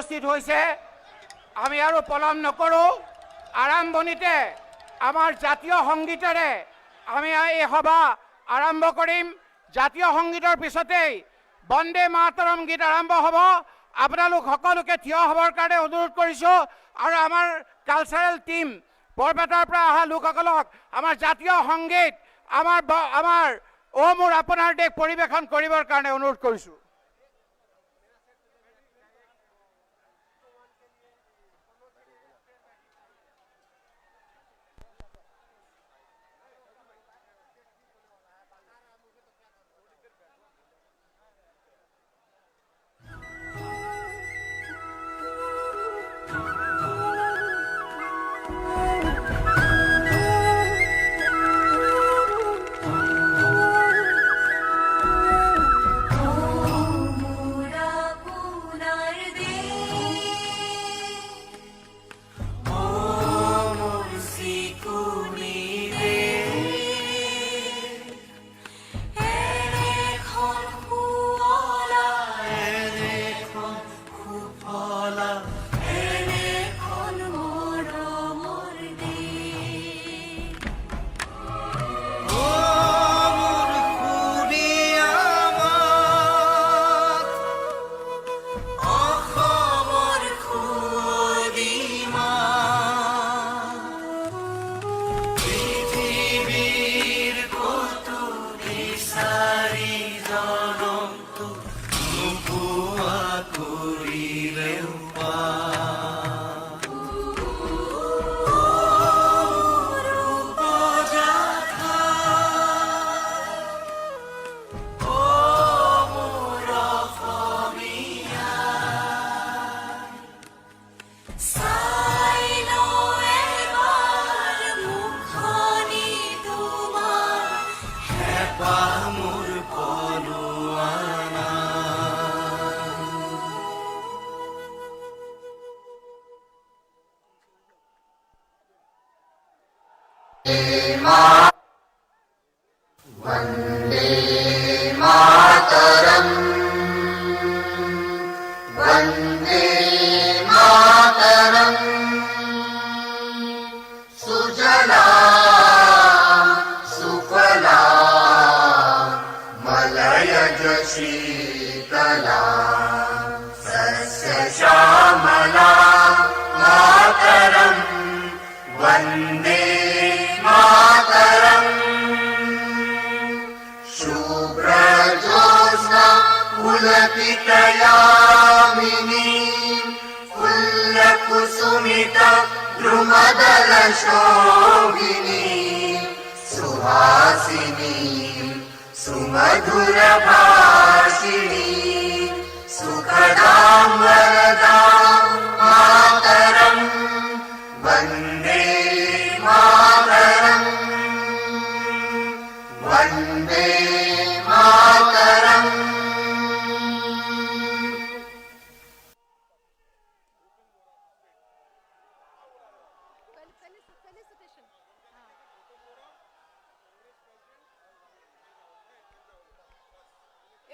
উপস্থিত হৈছে। আমি আৰু পলম নকৰোঁ, আৰম্ভণিতে আমাৰ জাতীয় সংগীতেৰে আমি এই সভা আৰম্ভ কৰিম। জাতীয় সংগীতৰ পিছতেই বন্দে মাতৰম গীত আৰম্ভ হ'ব। আপোনালোক সকলোকে থিয় হ'বৰ কাৰণে অনুৰোধ কৰিছোঁ আৰু আমাৰ কালচাৰেল টিম বৰপেটাৰ পৰা অহা লোকসকলক আমাৰ জাতীয় সংগীত আমাৰ অ মোৰ আপোনাৰ দেশ পৰিৱেশন কৰিবৰ কাৰণে অনুৰোধ কৰিছোঁ।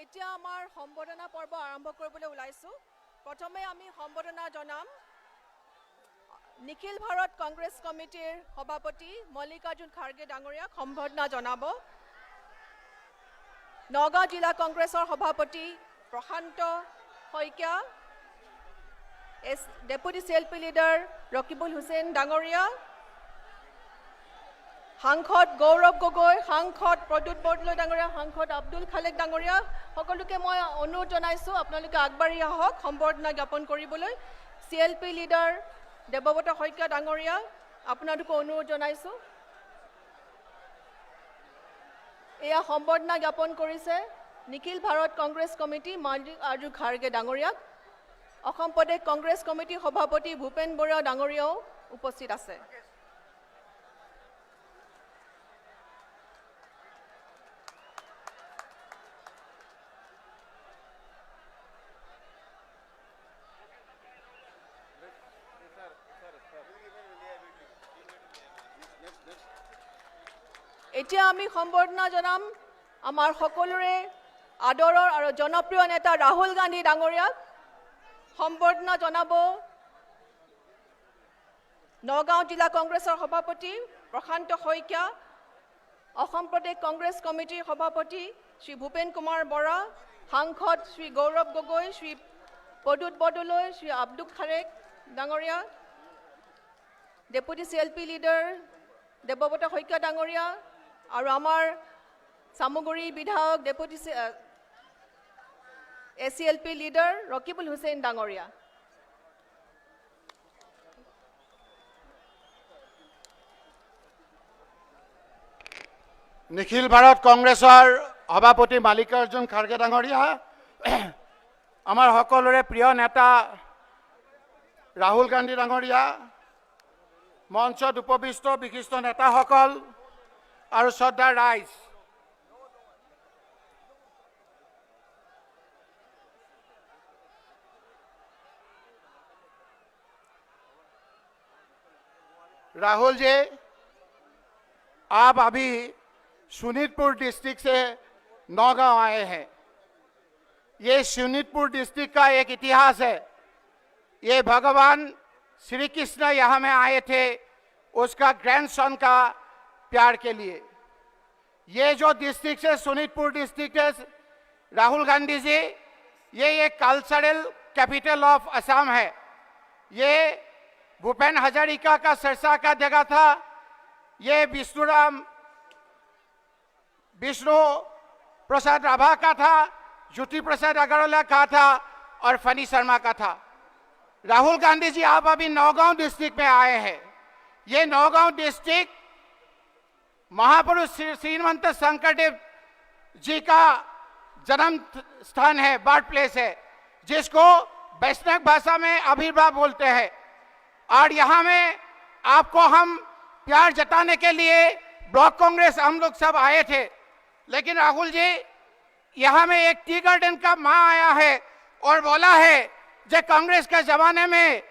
এতিয়া আমাৰ সম্বোধনা পৰ্ব আৰম্ভ কৰিবলৈ ওলাইছোঁ। প্ৰথমে আমি সম্বোধনা জনাম নিখিল ভাৰত কংগ্ৰেছ কমিটিৰ সভাপতি মল্লিকাৰ্জুন খাৰ্গে ডাঙৰীয়াক সম্বোধনা জনাব। নগাঁও জিলা কংগ্ৰেছৰ সভাপতি Prashanta Saikia, deputy CLP leader Rakibul Hussain ডাঙৰীয়া, সাংসদ গৌৰৱ গগৈ, সাংসদ প্ৰদ্যুৎ বৰদলৈ ডাঙৰীয়া, সাংসদ আব্দুল খালেক ডাঙৰীয়া, সকলোকে মই অনুৰোধ জনাইছোঁ আপোনালোকে আগবাঢ়ি আহক সম্বৰ্ধনা জ্ঞাপন কৰিবলৈ। CLP লিডাৰ দেৱব্ৰত শইকীয়া ডাঙৰীয়া, আপোনালোকক অনুৰোধ জনাইছোঁ। এয়া সম্বৰ্ধনা জ্ঞাপন কৰিছে নিখিল ভাৰত কংগ্ৰেছ কমিটি মল্লিকাৰ্জুন খাৰ্গে ডাঙৰীয়াক। অসম প্ৰদেশ কংগ্ৰেছ কমিটিৰ সভাপতি ভূপেন বৰা ডাঙৰীয়াও উপস্থিত আছে। এতিয়া আমি সম্বৰ্ধনা জনাম আমাৰ সকলোৰে আদৰৰ আৰু জনপ্ৰিয় নেতা ৰাহুল গান্ধী ডাঙৰীয়াক। সম্বৰ্ধনা জনাব নগাঁও জিলা কংগ্ৰেছৰ সভাপতি প্ৰশান্ত শইকীয়া, অসম প্ৰদেশ কংগ্ৰেছ কমিটিৰ সভাপতি শ্ৰী ভূপেন কুমাৰ বৰা, সাংসদ শ্ৰী গৌৰৱ গগৈ, শ্ৰী প্ৰদ্যুৎ বৰদলৈ, শ্ৰী আব্দুল খালেক ডাঙৰীয়া, deputy CLP leader Debabrata Saikia ডাঙৰীয়া আৰু আমাৰ চামগুৰি বিধায়ক deputy ACLP leader Rakibul Hussain ডাঙৰীয়া। নিখিল ভাৰত কংগ্ৰেছৰ সভাপতি মাল্লিকাৰ্জুন খাৰ্গে ডাঙৰীয়া, আমাৰ সকলোৰে প্ৰিয় নেতা ৰাহুল গান্ধী ডাঙৰীয়া, মঞ্চত উপবিষ্ট বিশিষ্ট নেতাসকল আৰু শ্ৰদ্ধাৰ ৰাইজ, राहुल जी, आप अभी शोणितपुर डिस्ट्रिक्ट से नौगांव आए हैं। ये शोणितपुर डिस्ट्रिक्ट का एक इतिहास है। ये भगवान श्री कृष्ण यहाँ में आए थे उसका ग्रैंडसन का प्यार के लिए। ये जो डिस्ट्रिक्ट है शोणितपुर डिस्ट्रिक्ट है, राहुल गांधी जी, ये एक कल्चरल कैपिटल ऑफ असम है। ये भूपेन हजारिका का सरसा का जगह था। ये विष्णु प्रसाद राभा का था, ज्योति प्रसाद अग्रवाल का था और फनी शर्मा का था। राहुल गांधी जी, आप अभी नौगांव डिस्ट्रिक्ट में आए हैं। ये नौगांव डिस्ट्रिक्ट महापुरुष श्रीमंत शंकरदेव जी का जन्म स्थान है, बर्थ प्लेस है, जिसको वैष्णव भाषा में आविर्भाव बोलते हैं। और यहाँ में आपको हम प्यार जताने के लिए ब्लॉक कांग्रेस हम लोग सब आए थे। लेकिन राहुल जी, यहाँ में एक टी गार्डन का माँ आया है और बोला है जो कांग्रेस के जमाने में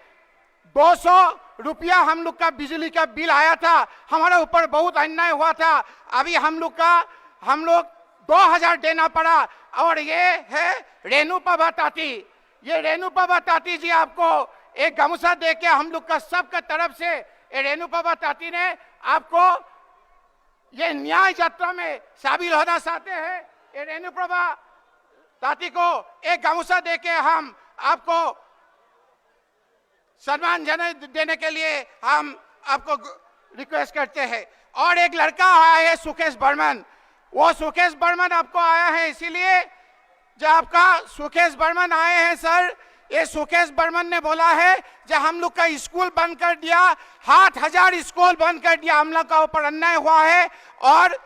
200 रुपया हम लोग का बिजली का बिल आया था, हमारे ऊपर बहुत अन्याय हुआ था। अभी हम लोग 2000 देना पड़ा। और ये है रेणु प्रभा ताती। ये रेणु प्रभा ताती जी आपको एक गामूसा दे के हम लोग का सबका तरफ से रेणु प्रभा ताती ने आपको ये न्याय यात्रा में शामिल होना चाहते हैं। ये रेणु प्रभा ताती को एक गामूसा दे के हम आपको सम्मान देने के लिए हम आपको रिक्वेस्ट करते हैं। और एक लड़का आया है सुकेश बर्मन। वो सुकेश बर्मन आपको आया है इसीलिए जो आपका सुकेश बर्मन आए हैं सर। ये सुकेश बर्मन ने बोला है जो हम लोग का स्कूल बंद कर दिया, 8,000 स्कूल बंद कर दिया, हम लोग का ऊपर अन्याय हुआ है। और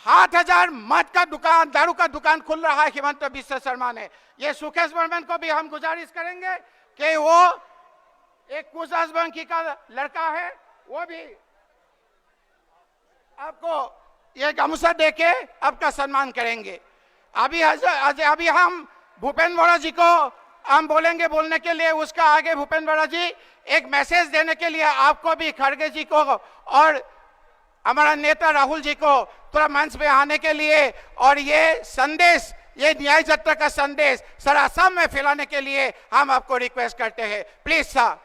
8,000 मद का दुकान, दारू का दुकान खुल रहा है हिमंत बिश्व शर्मा ने। ये सुकेश बर्मन को भी हम गुजारिश करेंगे कि वो एक कुशास बंकी का लड़का है, वो भी आपको ये गामूसा देके आपका सम्मान करेंगे। अभी हम भूपेन बोरा जी को हम बोलेंगे बोलने के लिए। उसका आगे भूपेन बोरा जी एक मैसेज देने के लिए आपको भी खड़गे जी को और हमारा नेता राहुल जी को थोड़ा मंच पे आने के लिए और ये संदेश, ये न्याय यात्रा का संदेश सर असम में फैलाने के लिए हम आपको रिक्वेस्ट करते हैं। Please sir.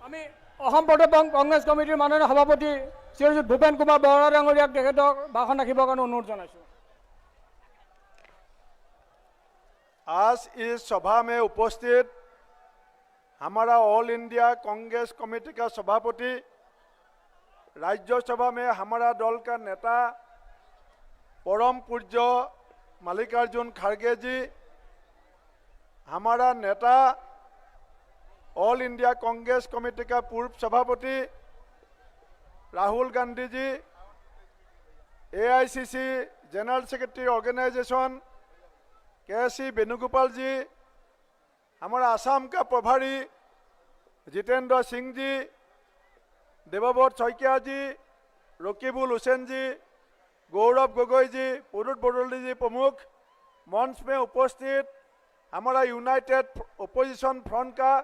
আমি অসম প্ৰদেশ কংগ্ৰেছ কমিটিৰ মাননীয় সভাপতি শ্ৰীযুত ভূপেন কুমাৰ বৰা ডাঙৰীয়াক তেখেতক ভাষণ ৰাখিবৰ কাৰণে অনুৰোধ জনাইছোঁ। आज इस सभा में उपस्थित हमारा ऑल इंडिया कांग्रेस कमेटी का सभापति, राज्यसभा में हमारा दल का नेता परम पूज्य मल्लिकार्जुन खड़गे जी, हमारा नेता ऑल इंडिया कांग्रेस कमेटी का पूर्व सभापति Rahul Gandhi ji, AICC general secretary organisation KC. Venugopal ji, हमारा आसाम का प्रभारी जितेंद्र सिंह जी, देवव्रत शइकिया जी, रकीबुल हुसैन जी, गौरव गोगोई जी, पुरुष बरौली जी प्रमुख, मंच में उपस्थित हमारा यूनाइटेड ओपोजिशन फ्रंट का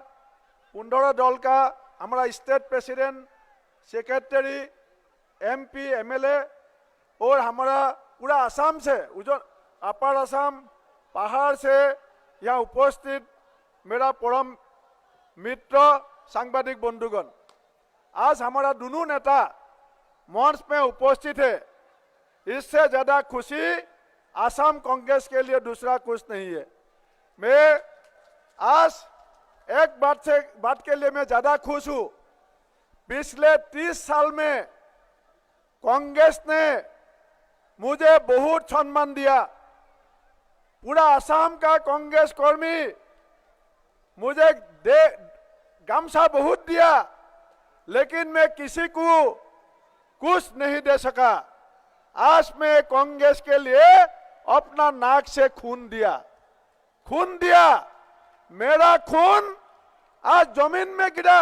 15 दल का हमारा state president, secretary, MP, MLA और हमारा पूरा आसाम से अपर आसाम पहाड़ से यहाँ उपस्थित मेरा परम मित्र सांबादिक बंधुगण, आज हमारा दोनों नेता मंच में उपस्थित है। इससे ज्यादा खुशी आसाम कांग्रेस के लिए दूसरा कुछ नहीं है। मैं आज एक बात के लिए मैं ज्यादा खुश हूं। पिछले 30 साल में कांग्रेस ने मुझे बहुत सम्मान दिया। पूरा आसाम का कांग्रेस कर्मी मुझे गामछा बहुत दिया, लेकिन मैं किसी को कुछ नहीं दे सका। आज मैं कांग्रेस के लिए अपना नाक से खून दिया। मेरा खून आज जमीन में गिरा।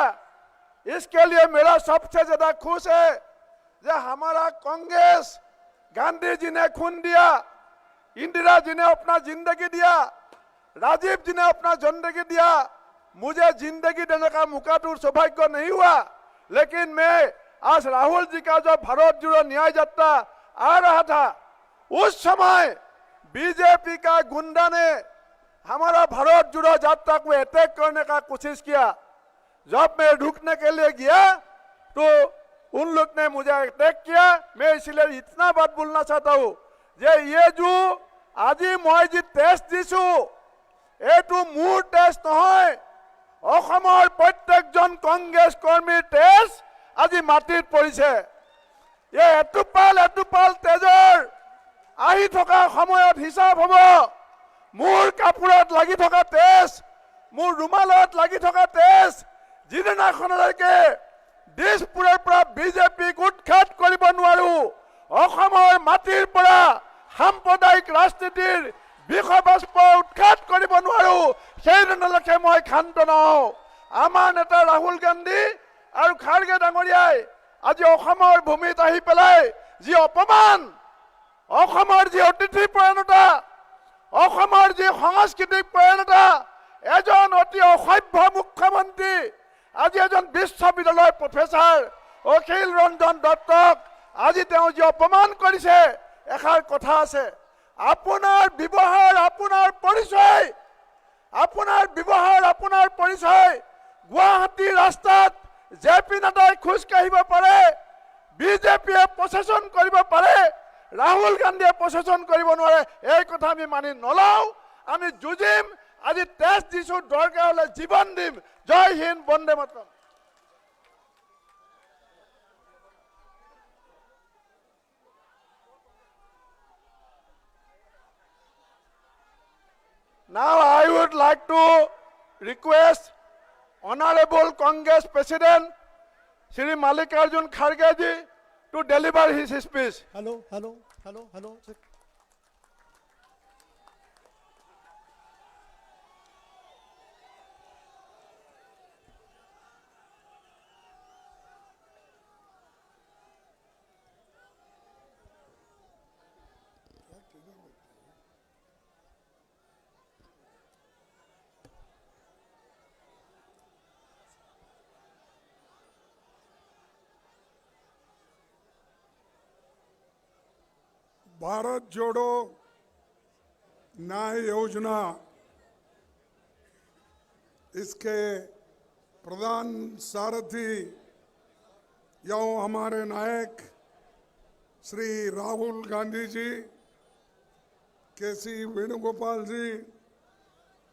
इसके लिए मेरा सबसे ज्यादा खुश है जो हमारा कांग्रेस, गांधी जी ने खून दिया, इंदिरा जी ने अपना जिंदगी दिया, राजीव जी ने अपना जिंदगी दिया। मुझे जिंदगी देने का मौका तो सौभाग्य नहीं हुआ, लेकिन मैं आज राहुल जी का जो भारत जोड़ो न्याय यात्रा आ रहा था, उस समय बीजेपी का गुंडा ने हमारा भारत जोड़ो यात्रा को अटैक करने का कोशिश किया। जब मैं रुकने के लिए गया तो उन लोग ने मुझे अटैक किया। मैं इसलिए इतना बात बोलना चाहता हूँ ये जो आज मैं जी टेस्ट दिसु एटू मोर टेस्ट নহয়, অসমৰ প্ৰত্যেকজন কংগ্ৰেছ কৰ্মীৰ টেষ্ট আজি মাটিত পৰিছে। এই এটুপাল তেজৰ আহি থকা সময়ত হিচাপ হ'ব। মোৰ কাপোৰত লাগি থকা তেজ, মোৰ ৰুমালত লাগি থকা তেজ, যিদিনাখনলৈকে দিছপুৰৰ পৰা বিজেপিক উৎখাত কৰিব নোৱাৰো, অসমৰ মাটিৰ পৰা সাম্প্ৰদায়িক ৰাজনীতিৰ বিষবাষ্প উৎখাত কৰিব নোৱাৰো, সেইদিনলৈকে মই ক্ষান্ত নহওঁ। আমাৰ নেতা ৰাহুল গান্ধী আৰু খাৰগে ডাঙৰীয়াই আজি অসমৰ ভূমিত আহি পেলাই যি অপমান, অসমৰ যি অতিথি পৰায়ণতা, অসমৰ যি সাংস্কৃতিক পৰায়ণতা, এজন অতি অসভ্য মুখ্যমন্ত্ৰী, আজি এজন বিশ্ববিদ্যালয়ৰ প্ৰফেচাৰ অখিল ৰঞ্জন দত্তক আজি তেওঁ যি অপমান কৰিছে, এষাৰ কথা আছে, আপোনাৰ ব্যৱহাৰ আপোনাৰ পৰিচয়, আপোনাৰ ব্যৱহাৰ আপোনাৰ পৰিচয়। গুৱাহাটী ৰাস্তাত জেপি নাডাই খোজ কাঢ়িব পাৰে, বিজেপিয়ে প্ৰশাসন কৰিব পাৰে, ৰাহুল গান্ধীয়ে প্ৰশাসন কৰিব নোৱাৰে। এই কথা আমি মানি নলওঁ। আমি যুঁজিম। আজি টেষ্ট দিছো, দৰকাৰ হলে জীৱন দিম। জয় Hind, Vande Mataram. Now I would like to request Honorable Congress President Shri Mallikarjun Kharge ji to deliver his speech. Hello. Check. Bharat जोड़ो न्याय योजना, इसके प्रधान सारथी यूं हमारे नायक श्री राहुल गांधी जी, केसी वेणुगोपाल जी,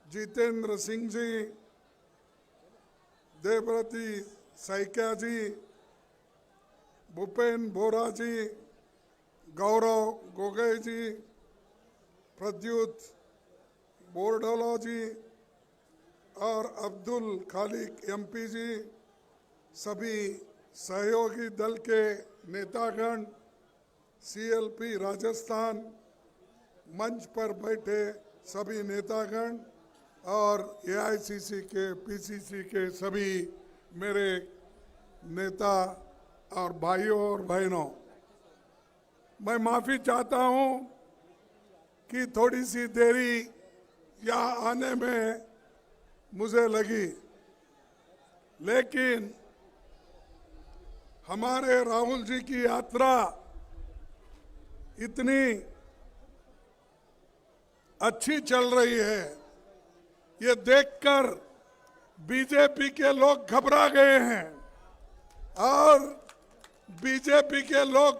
जितेंद्र सिंह जी, देवव्रती सैकिया जी, भूपेन बोरा जी, गौरव गोगोई जी, प्रद्युत बोरडोलो जी और अब्दुल खालिक एमपी जी, सभी सहयोगी दल के नेतागण, सीएलपी राजस्थान, मंच पर बैठे सभी नेतागण और एआईसीसी के, पीसीसी के सभी मेरे नेता और भाइयों और बहनों, मैं माफ़ी चाहता हूं कि थोड़ी सी देरी यहाँ आने में मुझे लगी, लेकिन हमारे राहुल जी की यात्रा इतनी अच्छी चल रही है, ये देखकर बीजेपी के लोग घबरा गए हैं और बीजेपी के लोग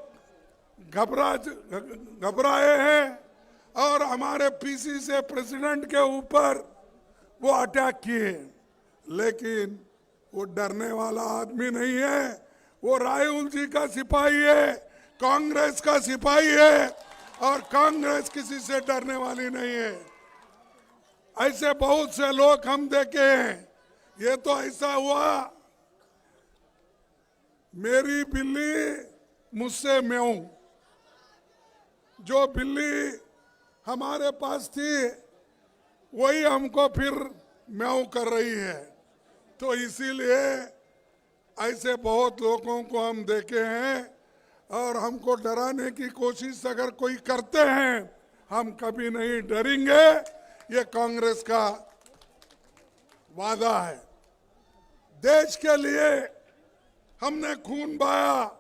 घबराए हैं और हमारे पीसीसी प्रेसिडेंट के ऊपर वो अटैक किए, लेकिन वो डरने वाला आदमी नहीं है। वो राहुल जी का सिपाही है, कांग्रेस का सिपाही है और कांग्रेस किसी से डरने वाली नहीं है। ऐसे बहुत से लोग हम देखे हैं। ये तो ऐसा हुआ, मेरी बिल्ली मुझसे म्याऊं, जो बिल्ली हमारे पास थी वही हमको फिर म्याऊं कर रही है। तो इसीलिए ऐसे बहुत लोगों को हम देखे हैं और हमको डराने की कोशिश अगर कोई करते हैं, हम कभी नहीं डरेंगे। ये कांग्रेस का वादा है। देश के लिए हमने खून बहाया,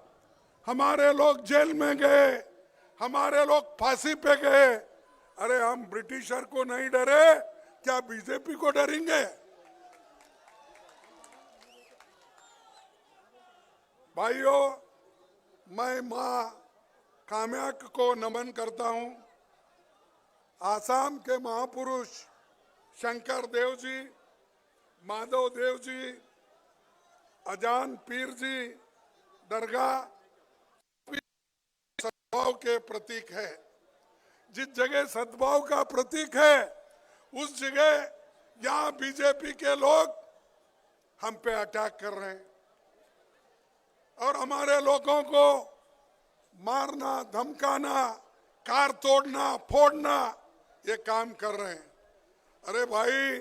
हमारे लोग जेल में गए, हमारे लोग फांसी पे गए। अरे हम ब्रिटिशर को नहीं डरे, क्या बीजेपी को डरेंगे? भाइयों, मैं मां काम्याक को नमन करता हूं। आसाम के महापुरुष शंकर देव जी, माधव देव जी, अजान पीर जी दरगाह सद्भाव के प्रतीक है। जिस जगह सद्भाव का प्रतीक है उस जगह यहाँ बीजेपी के लोग हम पे अटैक कर रहे हैं और हमारे लोगों को मारना, धमकाना, कार तोड़ना, फोड़ना, ये काम कर रहे हैं। अरे भाई,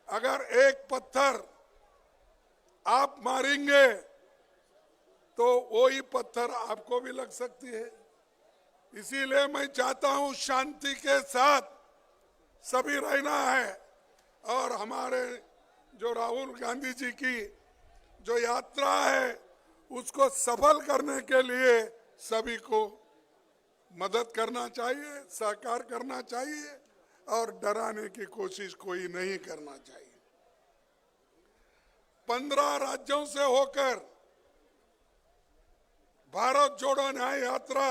अगर एक पत्थर आप मारेंगे तो वही पत्थर आपको भी लग सकती है। इसीलिए मैं चाहता हूं शांति के साथ सभी रहना है और हमारे जो राहुल गांधी जी की जो यात्रा है उसको सफल करने के लिए सभी को मदद करना चाहिए, सहकार करना चाहिए और डराने की कोशिश कोई नहीं करना चाहिए। 15 राज्यों से होकर भारत जोड़ो न्याय यात्रा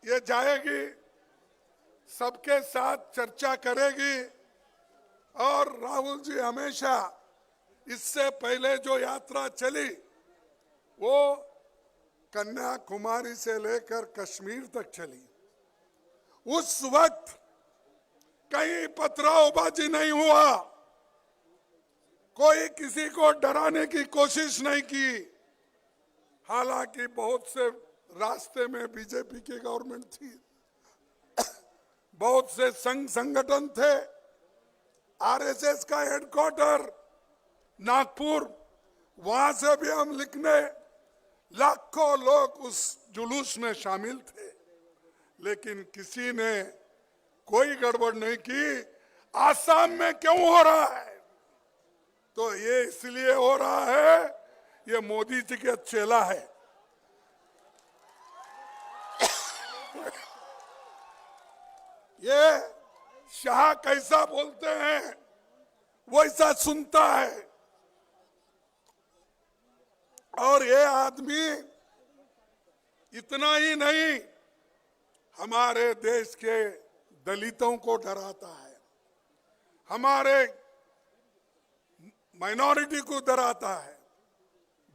ये जाएगी, सबके साथ चर्चा करेगी और राहुल जी हमेशा इससे पहले जो यात्रा चली वो कन्याकुमारी से लेकर कश्मीर तक चली। उस वक्त कहीं पथरावबाजी नहीं हुआ, कोई किसी को डराने की कोशिश नहीं की। हालांकि बहुत से रास्ते में बीजेपी की गवर्नमेंट थी, बहुत से संघ संगठन थे, आरएसएस का हेडक्वार्टर नागपुर, वहां से भी हम लिखने लाखों लोग उस जुलूस में शामिल थे, लेकिन किसी ने कोई गड़बड़ नहीं की। आसाम में क्यों हो रहा है? तो ये इसलिए हो रहा है, ये मोदी जी का चेला है। ये शाह कैसा बोलते हैं वैसा सुनता है और ये आदमी इतना ही नहीं, हमारे देश के दलितों को डराता है, हमारे माइनॉरिटी को डराता है,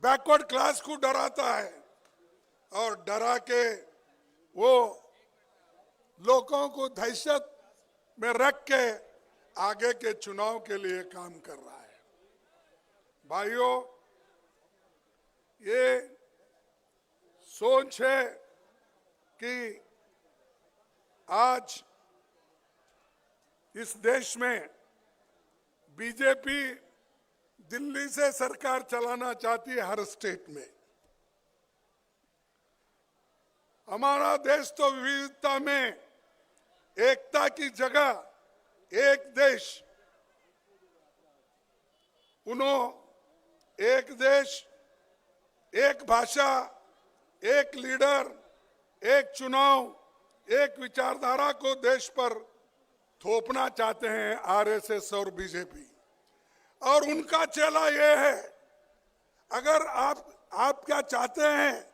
बैकवर्ड क्लास को डराता है, और डरा के वो लोगों को दहशत में रख के आगे के चुनाव के लिए काम कर रहा है। भाइयों, ये सोच है कि आज इस देश में बीजेपी दिल्ली से सरकार चलाना चाहती है हर स्टेट में। हमारा देश तो विविधता में एकता की जगह एक देश, एक देश, एक भाषा, एक लीडर, एक चुनाव, एक विचारधारा को देश पर थोपना चाहते हैं आरएसएस और बीजेपी। और उनका चेला ये है, अगर आप क्या चाहते हैं,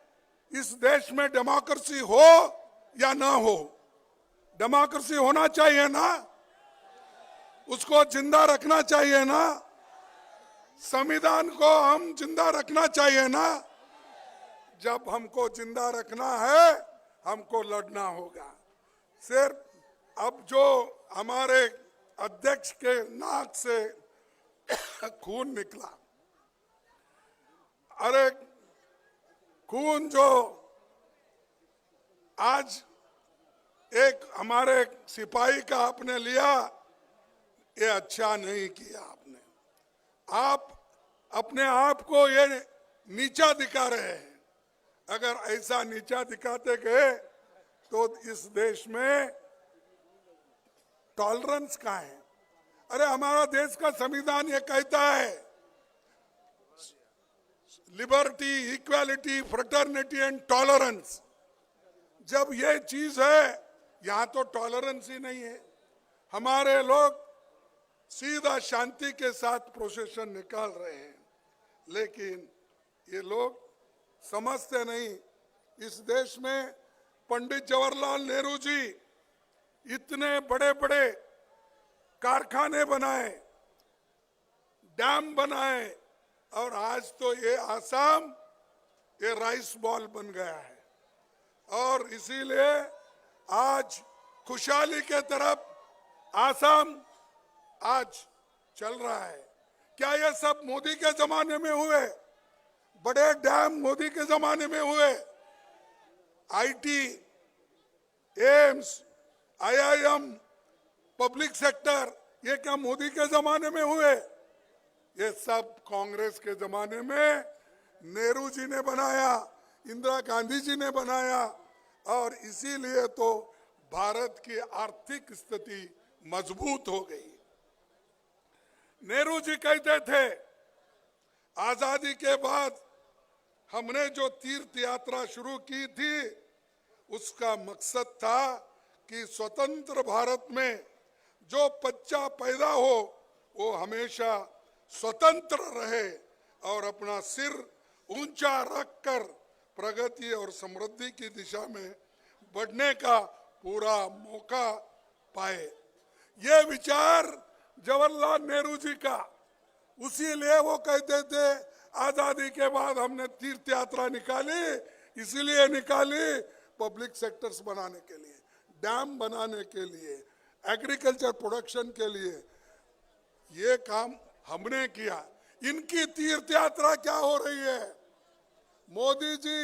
इस देश में डेमोक्रेसी हो या ना हो? डेमोक्रेसी होना चाहिए ना, उसको जिंदा रखना चाहिए ना, संविधान को हम जिंदा रखना चाहिए ना। जब हमको जिंदा रखना है, हमको लड़ना होगा। सिर्फ अब जो हमारे अध्यक्ष के नाक से खून निकला, अरे खून जो आज एक हमारे सिपाही का आपने लिया, ये अच्छा नहीं किया आपने। आप अपने आप को ये नीचा दिखा रहे हैं। अगर ऐसा नीचा दिखाते गए तो इस देश में टॉलरेंस कहाँ है? अरे हमारा देश का संविधान ये कहता है, liberty, equality, fraternity and tolerance. जब ये चीज है, यहां तो टॉलरेंस ही नहीं है। हमारे लोग सीधा शांति के साथ प्रोसेशन निकाल रहे हैं, लेकिन ये लोग समझते नहीं। इस देश में पंडित जवाहरलाल नेहरू जी इतने बड़े बड़े कारखाने बनाए, डैम बनाए, और आज तो ये आसाम ये राइस बॉल बन गया है। और इसीलिए आज खुशहाली के तरफ आसाम आज चल रहा है। क्या ये सब मोदी के जमाने में हुए? बड़े डैम मोदी के जमाने में हुए? IT, AIIMS, IIM, public sector, ये क्या मोदी के जमाने में हुए? ये सब कांग्रेस के जमाने में नेहरू जी ने बनाया, इंदिरा गांधी जी ने बनाया, और इसीलिए तो भारत की आर्थिक स्थिति मजबूत हो गई। नेहरू जी कहते थे, आजादी के बाद हमने जो तीर्थ यात्रा शुरू की थी, उसका मकसद था कि स्वतंत्र भारत में जो बच्चा पैदा हो वो हमेशा स्वतंत्र रहे और अपना सिर ऊंचा रखकर प्रगति और समृद्धि की दिशा में बढ़ने का पूरा मौका पाए। ये विचार जवाहरलाल नेहरू जी का, उसीलिए वो कहते थे आजादी के बाद हमने तीर्थ यात्रा निकाली, इसीलिए निकाली पब्लिक सेक्टर्स बनाने के लिए, डैम बनाने के लिए, एग्रीकल्चर प्रोडक्शन के लिए। ये काम हमने किया। इनकी तीर्थ यात्रा क्या हो रही है? मोदी जी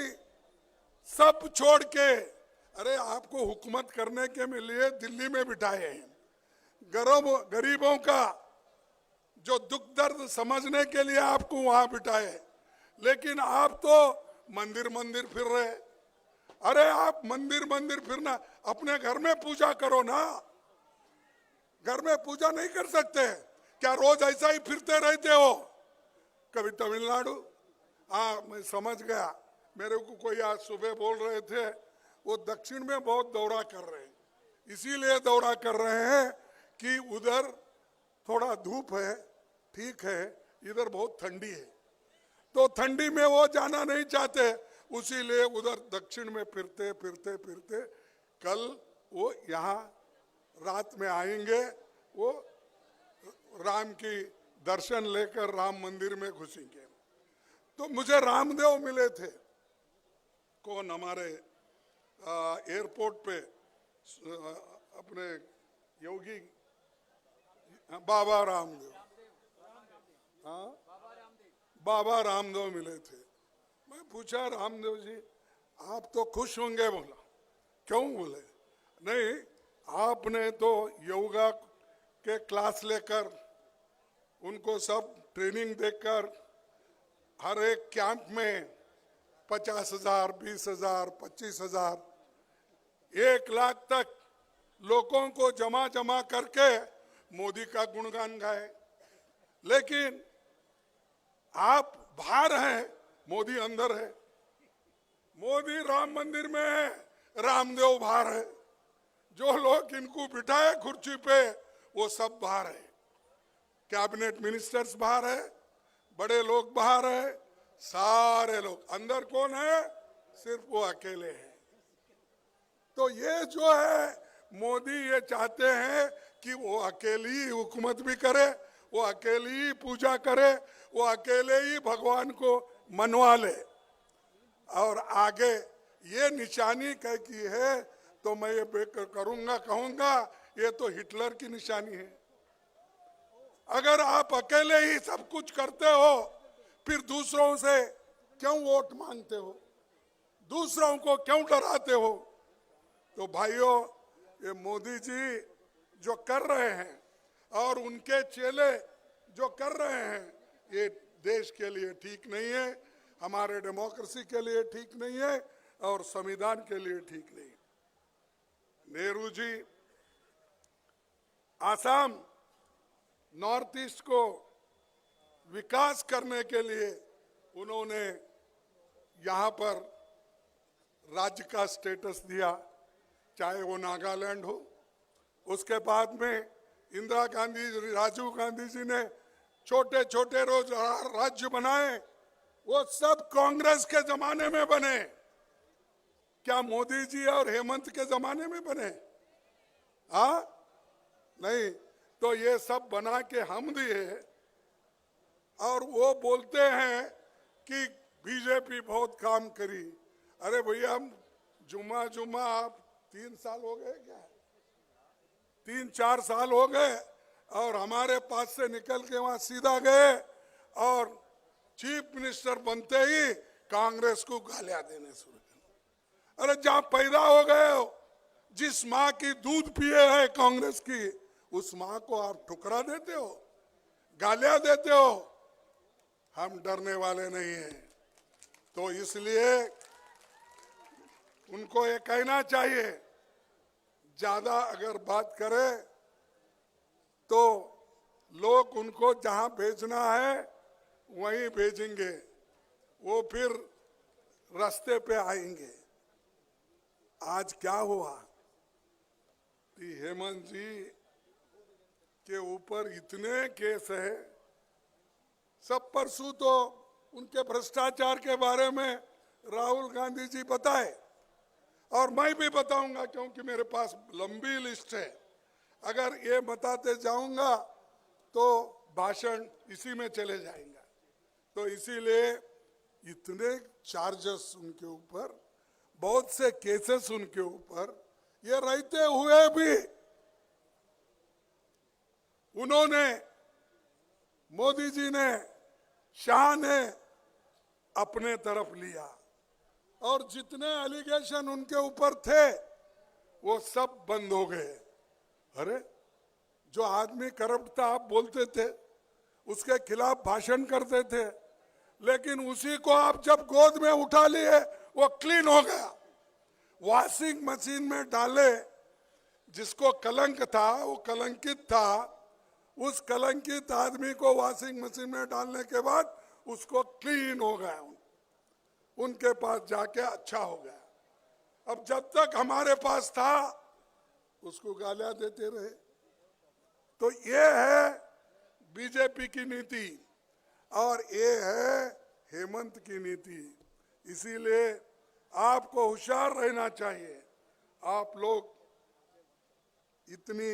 सब छोड़ के, अरे आपको हुकूमत करने के लिए दिल्ली में बिठाए हैं, गरीबों का जो दुख दर्द समझने के लिए आपको वहां बिठाए, लेकिन आप तो मंदिर मंदिर फिर रहे। अरे आप मंदिर मंदिर फिरना, अपने घर में पूजा करो ना। घर में पूजा नहीं कर सकते क्या? रोज ऐसा ही फिरते रहते हो? कभी तमिलनाडु, हाँ मैं समझ गया, मेरे को कोई आज सुबह बोल रहे थे वो दक्षिण में बहुत दौरा कर रहे हैं, इसीलिए दौरा कर रहे हैं कि उधर थोड़ा धूप है, ठीक है, इधर बहुत ठंडी है। तो ठंडी में वो जाना नहीं चाहते, उसीलिए उधर दक्षिण में फिरते फिरते फिरते कल वो यहाँ रात में आएंगे, वो राम की दर्शन लेकर राम मंदिर में घुसेंगे। तो मुझे रामदेव मिले थे, कौन हमारे एयरपोर्ट पे अपने योगी बाबा रामदेव, हाँ बाबा रामदेव मिले थे। मैं पूछा रामदेव जी आप तो खुश होंगे, बोला क्यों? बोले नहीं, आपने तो योगा के क्लास लेकर उनको सब ट्रेनिंग देकर हर एक कैंप में 50,000, 20,000, 25,000, 1,00,000 तक लोगों को जमा करके मोदी का गुणगान गाए। लेकिन आप बाहर हैं, मोदी अंदर है। मोदी राम मंदिर में है, रामदेव बाहर है। जो लोग इनको बिठाए कुर्सी पे वो सब बाहर है। कैबिनेट मिनिस्टर्स बाहर है, बड़े लोग बाहर है, सारे लोग अंदर। कौन है? सिर्फ वो अकेले हैं। तो ये जो है मोदी ये चाहते हैं कि वो अकेली ही हुकूमत भी करे, वो अकेली ही पूजा करे, वो अकेले ही भगवान को मनवा ले। और आगे ये निशानी कह की है तो मैं ये करूंगा, कहूंगा ये तो हिटलर की निशानी है। अगर आप अकेले ही सब कुछ करते हो फिर दूसरों से क्यों वोट मांगते हो, दूसरों को क्यों डराते हो? तो भाइयों, ये मोदी जी जो कर रहे हैं और उनके चेले जो कर रहे हैं, ये देश के लिए ठीक नहीं है, हमारे डेमोक्रेसी के लिए ठीक नहीं है और संविधान के लिए ठीक नहीं। नेहरू जी आसाम नॉर्थ ईस्ट को विकास करने के लिए उन्होंने यहाँ पर राज्य का स्टेटस दिया, चाहे वो नागालैंड हो। उसके बाद में इंदिरा गांधी, राजीव गांधी जी ने छोटे छोटे रोज राज्य बनाए, वो सब कांग्रेस के जमाने में बने। क्या मोदी जी और हेमंत के जमाने में बने? हाँ नहीं। तो ये सब बना के हम दिए और वो बोलते हैं कि बीजेपी बहुत काम करी। अरे भैया, हम जुम्मा आप 3 साल हो गए क्या? 3-4 साल हो गए और हमारे पास से निकल के वहां सीधा गए और चीफ मिनिस्टर बनते ही कांग्रेस को गालियां देने शुरू कर। अरे जहां पैदा हो गए हो, जिस माँ की दूध पिए है कांग्रेस की, उस माँ को आप ठुकरा देते हो, गालियां देते हो। हम डरने वाले नहीं हैं। तो इसलिए उनको ये कहना चाहिए, ज्यादा अगर बात करे तो लोग उनको जहां भेजना है वहीं भेजेंगे, वो फिर रास्ते पे आएंगे। आज क्या हुआ कि हेमंत जी के ऊपर इतने केस है। सब परसों तो उनके भ्रष्टाचार के बारे में राहुल गांधी जी बताए और मैं भी बताऊंगा, क्योंकि मेरे पास लंबी लिस्ट है। अगर ये बताते जाऊंगा तो भाषण इसी में चले जाएंगे। तो इसीलिए इतने चार्जेस उनके ऊपर, बहुत से केसेस उनके ऊपर, ये रहते हुए भी उन्होंने, मोदी जी ने, शाह ने अपने तरफ लिया और जितने एलिगेशन उनके ऊपर थे वो सब बंद हो गए। अरे जो आदमी करप्ट था आप बोलते थे, उसके खिलाफ भाषण करते थे, लेकिन उसी को आप जब गोद में उठा लिए वो क्लीन हो गया। वॉशिंग मशीन में डाले, जिसको कलंक था वो कलंकित था, उस कलंकित आदमी को वॉशिंग मशीन में डालने के बाद उसको क्लीन हो गया, उनके पास जाके अच्छा हो गया। अब जब तक हमारे पास था उसको गालियां देते रहे। तो ये है बीजेपी की नीति और ये है हेमंत की नीति। इसीलिए आपको होशियार रहना चाहिए। आप लोग इतनी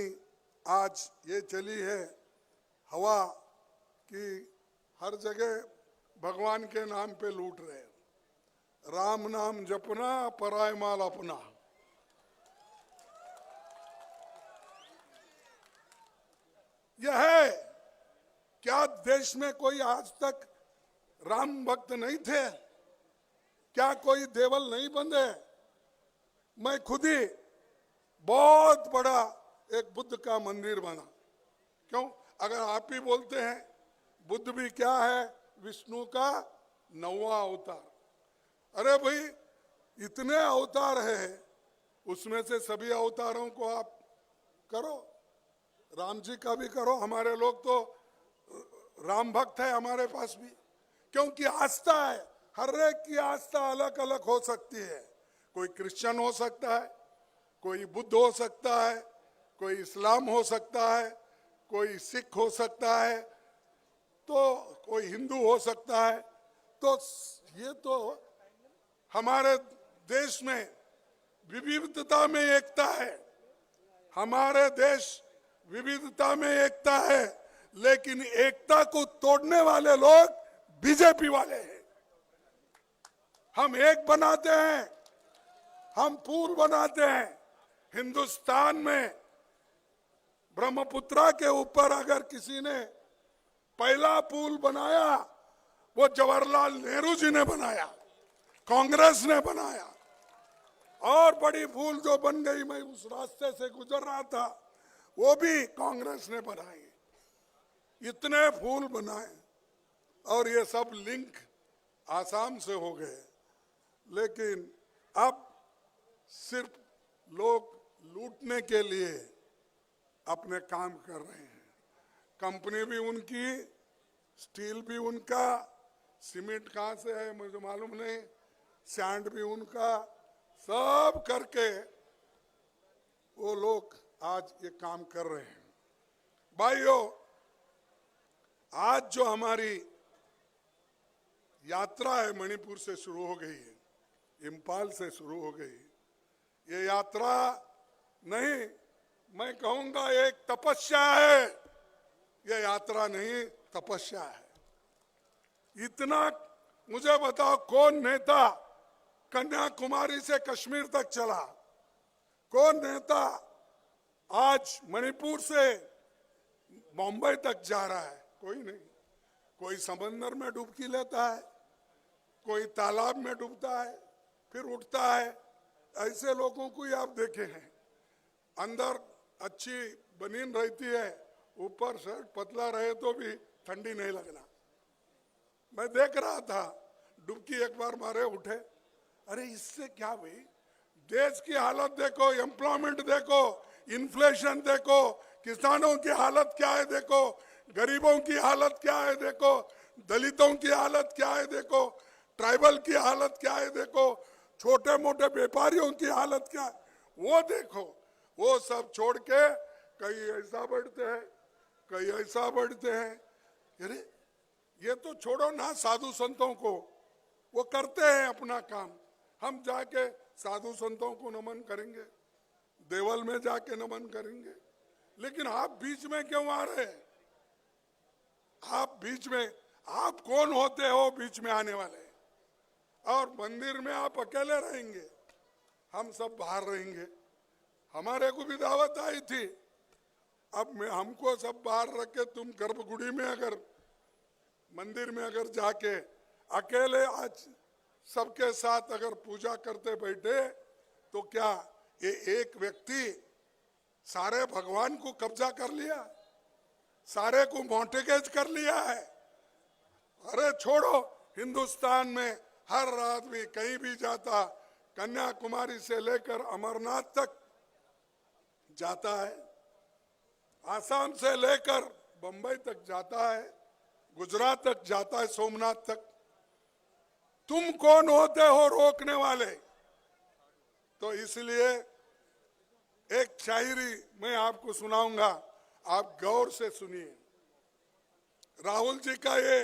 आज ये चली है हवा कि हर जगह भगवान के नाम पे लूट रहे हैं। राम नाम जपना, पराय माल अपना। यह है क्या देश में कोई आज तक राम भक्त नहीं थे? क्या कोई देवल नहीं बंधे? मैं खुद ही बहुत बड़ा एक बुद्ध का मंदिर बना। क्यों? अगर आप ही बोलते हैं बुद्ध भी क्या है? विष्णु का 9वां अवतार। अरे भाई, इतने अवतार है, उसमें से सभी अवतारों को आप करो। राम जी का भी करो। हमारे लोग तो राम भक्त है हमारे पास भी, क्योंकि आस्था है। हर एक की आस्था अलग अलग हो सकती है। कोई क्रिश्चियन हो सकता है, कोई बुद्ध हो सकता है, कोई इस्लाम हो सकता है, कोई सिख हो सकता है, तो कोई हिंदू हो सकता है। तो ये तो हमारे देश में विविधता में एकता है। हमारे देश विविधता में एकता है, लेकिन एकता को तोड़ने वाले लोग बीजेपी वाले हैं। हम एक बनाते हैं, हम पुल बनाते हैं। हिंदुस्तान में ब्रह्मपुत्रा के ऊपर अगर किसी ने पहला पुल बनाया, वो जवाहरलाल नेहरू जी ने बनाया, कांग्रेस ने बनाया। और बड़ी पुल जो बन गई, मैं उस रास्ते से गुजर रहा था, वो भी कांग्रेस ने बनाई। इतने पुल बनाए और ये सब लिंक आसाम से हो गए। लेकिन अब सिर्फ लोग लूटने के लिए अपने काम कर रहे हैं। कंपनी भी उनकी, स्टील भी उनका, सीमेंट कहाँ से है मुझे मालूम नहीं, सैंड भी उनका, सब करके वो लोग आज ये काम कर रहे हैं। भाइयों, आज जो हमारी यात्रा है मणिपुर से शुरू हो गई है, इम्फाल से शुरू हो गई। ये यात्रा नहीं, मैं कहूंगा एक तपस्या है। ये यात्रा नहीं, तपस्या है। इतना मुझे बताओ, कौन नेता कन्याकुमारी से कश्मीर तक चला? कौन नेता आज मणिपुर से बॉम्बे तक जा रहा है? कोई नहीं। कोई समंदर में डुबकी लेता है, कोई तालाब में डूबता है, फिर उठता है। ऐसे लोगों को ही आप देखे हैं। अंदर अच्छी बनीन रहती है, ऊपर शर्ट पतला रहे तो भी ठंडी नहीं लगना। मैं देख रहा था, डुबकी एक बार मारे उठे। अरे इससे क्या भाई? देश की हालत देखो, एम्प्लॉयमेंट देखो, इन्फ्लेशन देखो, किसानों की हालत क्या है देखो, गरीबों की हालत क्या है देखो, दलितों की हालत क्या है देखो, ट्राइबल की हालत क्या है देखो, छोटे मोटे व्यापारियों की हालत क्या है वो देखो। वो सब छोड़ के कहीं ऐसा बढ़ते हैं, कहीं ऐसा बढ़ते हैं। अरे ये तो छोड़ो ना साधु संतों को, वो करते हैं अपना काम। हम जाके साधु संतों को नमन करेंगे, देवल में जाके नमन करेंगे, लेकिन आप बीच में क्यों आ रहे हैं? आप बीच में, आप कौन होते हो बीच में आने वाले? और मंदिर में आप अकेले रहेंगे, हम सब बाहर रहेंगे। हमारे को भी दावत आई थी, अब मैं हमको सब बाहर रख के तुम गर्भगुड़ी में अगर मंदिर में अगर जाके अकेले आज सबके साथ अगर पूजा करते बैठे तो क्या ये एक व्यक्ति सारे भगवान को कब्जा कर लिया, सारे को मॉर्गेज कर लिया है? अरे छोड़ो, हिंदुस्तान में हर आदमी कहीं भी जाता, कन्याकुमारी से लेकर अमरनाथ तक जाता है, आसाम से लेकर बंबई तक जाता है, गुजरात तक जाता है, सोमनाथ तक। तुम कौन होते हो रोकने वाले? तो इसलिए एक शायरी मैं आपको सुनाऊंगा, आप गौर से सुनिए। राहुल जी का ये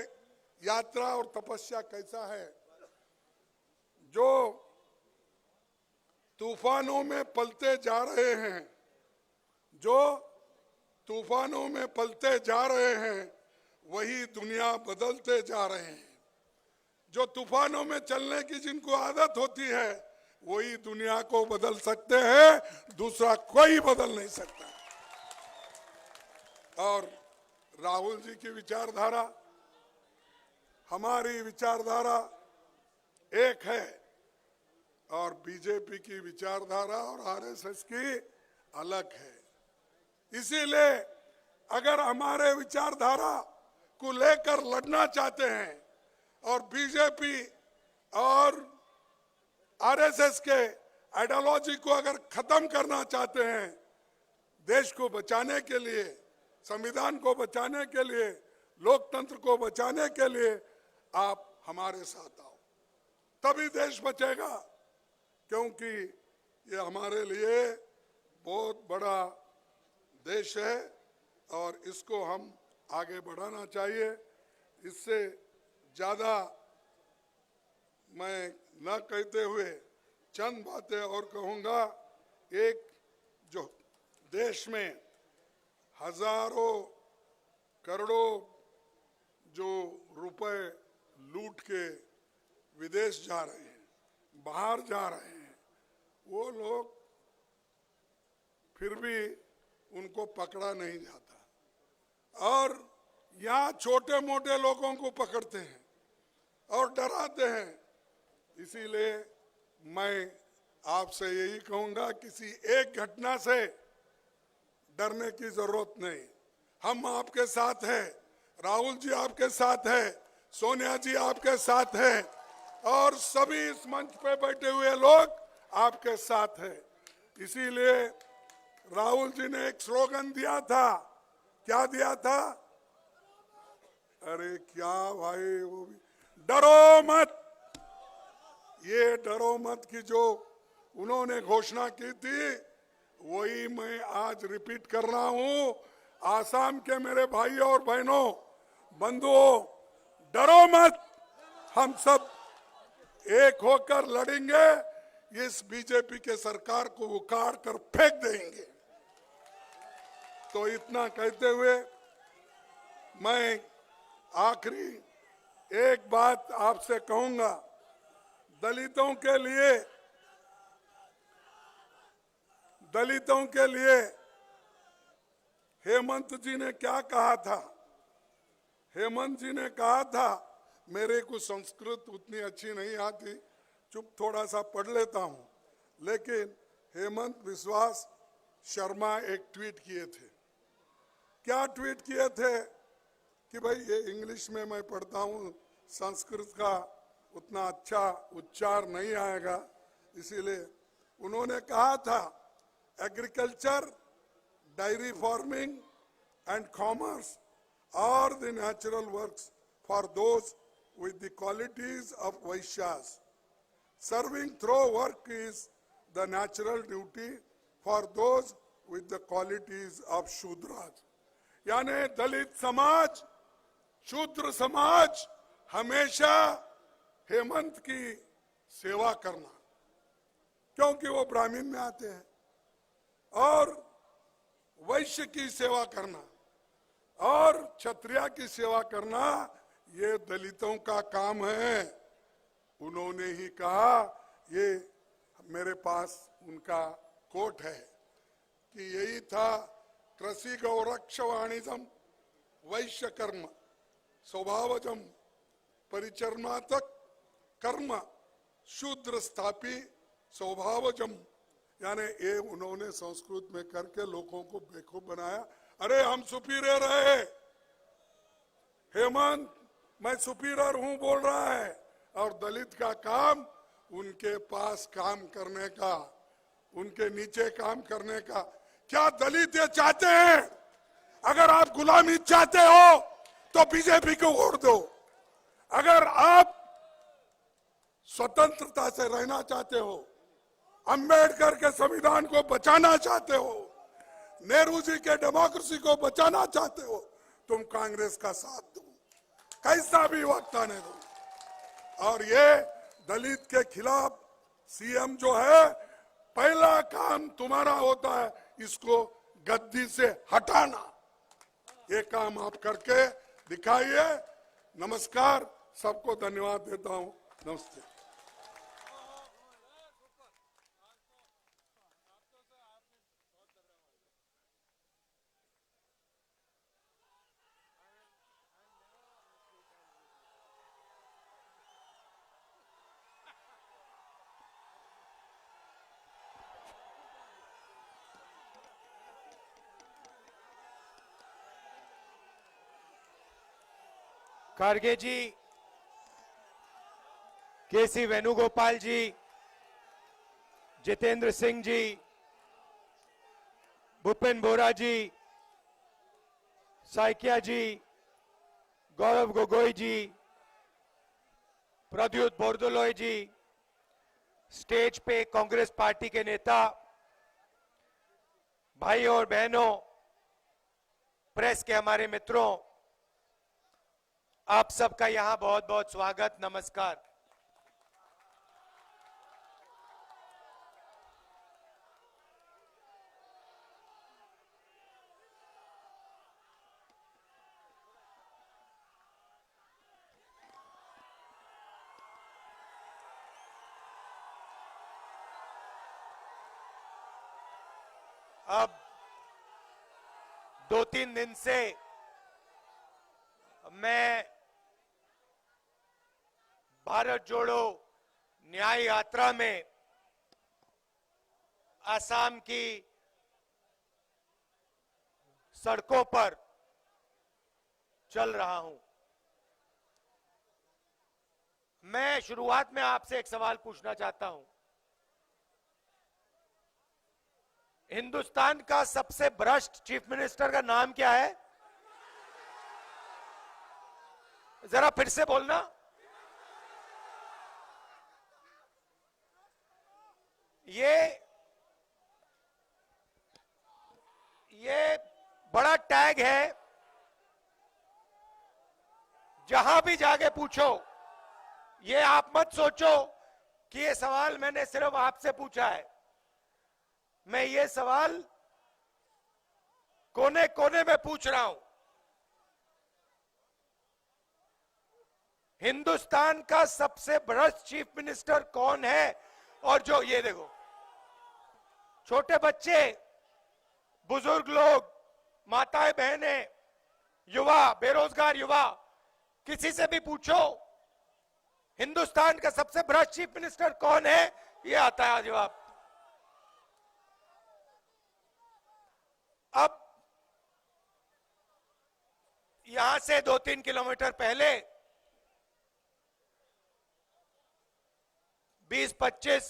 यात्रा और तपस्या कैसा है। जो तूफानों में पलते जा रहे हैं, जो तूफानों में पलते जा रहे हैं, वही दुनिया बदलते जा रहे हैं। जो तूफानों में चलने की जिनको आदत होती है, वही दुनिया को बदल सकते हैं, दूसरा कोई बदल नहीं सकता। और राहुल जी की विचारधारा, हमारी विचारधारा एक है, और बीजेपी की विचारधारा और आरएसएस की अलग है। इसीलिए अगर हमारे विचारधारा को लेकर लड़ना चाहते हैं और बीजेपी और आरएसएस के आइडियोलॉजी को अगर खत्म करना चाहते हैं, देश को बचाने के लिए, संविधान को बचाने के लिए, लोकतंत्र को बचाने के लिए आप हमारे साथ आओ, तभी देश बचेगा। क्योंकि ये हमारे लिए बहुत बड़ा देश है और इसको हम आगे बढ़ाना चाहिए। इससे ज़्यादा मैं न कहते हुए चंद बातें और कहूँगा। एक, जो देश में हजारों करोड़ों जो रुपए लूट के विदेश जा रहे हैं, बाहर जा रहे हैं, वो लोग फिर भी उनको पकड़ा नहीं जाता, और यहाँ छोटे मोटे लोगों को पकड़ते हैं और डराते हैं। इसीलिए मैं आपसे यही कहूँगा, किसी एक घटना से डरने की जरूरत नहीं। हम आपके साथ हैं, राहुल जी आपके साथ हैं, सोनिया जी आपके साथ हैं, और सभी इस मंच पे बैठे हुए लोग आपके साथ हैं। इसीलिए राहुल जी ने एक स्लोगन दिया था। क्या दिया था? अरे क्या भाई, वो भी डरो मत। ये डरो मत की जो उन्होंने घोषणा की थी, वही मैं आज रिपीट कर रहा हूं। आसाम के मेरे भाई और बहनों, बंधुओं, डरो मत। हम सब एक होकर लड़ेंगे, इस बीजेपी के सरकार को उखाड़ कर फेंक देंगे। तो इतना कहते हुए मैं आखिरी एक बात आपसे कहूंगा। दलितों के लिए हेमंत जी ने क्या कहा था? हेमंत जी ने कहा था, मेरे को संस्कृत उतनी अच्छी नहीं आती, चुप थोड़ा सा पढ़ लेता हूं, लेकिन हेमंत विश्वास शर्मा एक ट्वीट किए थे। क्या ट्वीट किए थे? कि भाई ये इंग्लिश में मैं पढ़ता हूं, संस्कृत का उतना अच्छा उच्चार नहीं आएगा, इसीलिए उन्होंने कहा था, agriculture, dairy farming and commerce are the natural works for those with the qualities of Vaishyas. Serving through work is the natural duty for those with the qualities of Shudras. यानी दलित समाज, शूद्र समाज हमेशा हेमंत की सेवा करना, क्योंकि वो ब्राह्मण में आते हैं, और वैश्य की सेवा करना और क्षत्रिय की सेवा करना, ये दलितों का काम है। उन्होंने ही कहा, ये मेरे पास उनका कोट है कि यही था, कृषि गौरक्ष वाणिज्यम वैश्य कर्म स्वभावजम परिचर्मातक कर्म शूद्र स्थापी स्वभावजम। यानी ये उन्होंने संस्कृत में करके लोगों को बेवकूफ बनाया। अरे हम सुपीरियर है, हेमंत मैं सुपीरियर हूं बोल रहा है, और दलित का काम उनके पास काम करने का, उनके नीचे काम करने का। क्या दलित ये चाहते हैं? अगर आप गुलामी चाहते हो तो बीजेपी को वोट दो। अगर आप स्वतंत्रता से रहना चाहते हो, अंबेडकर के संविधान को बचाना चाहते हो, नेहरू जी के डेमोक्रेसी को बचाना चाहते हो, तुम कांग्रेस का साथ दो। कैसा भी वक्त आने दो। और ये दलित के खिलाफ सीएम जो है, पहला काम तुम्हारा होता है इसको गद्दी से हटाना। ये काम आप करके दिखाइए। नमस्कार, सबको धन्यवाद देता हूं। नमस्ते। खड़गे जी, केसी वेणुगोपाल जी, जितेंद्र सिंह जी, भूपेन बोरा जी, साइकिया जी, गौरव गोगोई जी, प्रद्युत बोरदोलोई जी, स्टेज पे कांग्रेस पार्टी के नेता, भाई और बहनों, प्रेस के हमारे मित्रों, आप सबका यहां बहुत बहुत स्वागत, नमस्कार। अब 2-3 दिन से मैं भारत जोड़ो न्याय यात्रा में असम की सड़कों पर चल रहा हूं। मैं शुरुआत में आपसे एक सवाल पूछना चाहता हूं। हिंदुस्तान का सबसे भ्रष्ट चीफ मिनिस्टर का नाम क्या है? जरा फिर से बोलना। ये बड़ा टैग है, जहां भी जाके पूछो। ये आप मत सोचो कि ये सवाल मैंने सिर्फ आपसे पूछा है। मैं ये सवाल कोने कोने में पूछ रहा हूं। हिंदुस्तान का सबसे भ्रष्ट चीफ मिनिस्टर कौन है? और जो ये देखो, छोटे बच्चे, बुजुर्ग लोग, माताएं बहनें, युवा, बेरोजगार युवा, किसी से भी पूछो हिंदुस्तान का सबसे भ्रष्ट चीफ मिनिस्टर कौन है, ये आता है जवाब। अब यहां से 2-3 किलोमीटर पहले 20-25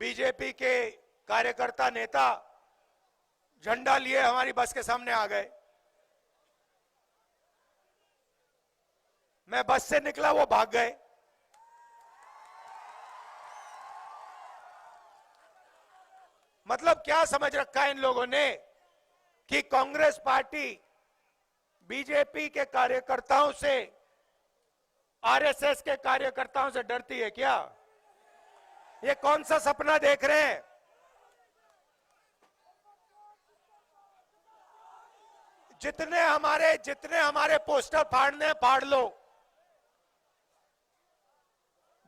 बीजेपी के कार्यकर्ता नेता झंडा लिए हमारी बस के सामने आ गए। मैं बस से निकला, वो भाग गए। मतलब क्या समझ रखा है इन लोगों ने कि कांग्रेस पार्टी बीजेपी के कार्यकर्ताओं से, आरएसएस के कार्यकर्ताओं से डरती है क्या? ये कौन सा सपना देख रहे हैं? जितने हमारे पोस्टर फाड़ने हैं, फाड़ लो।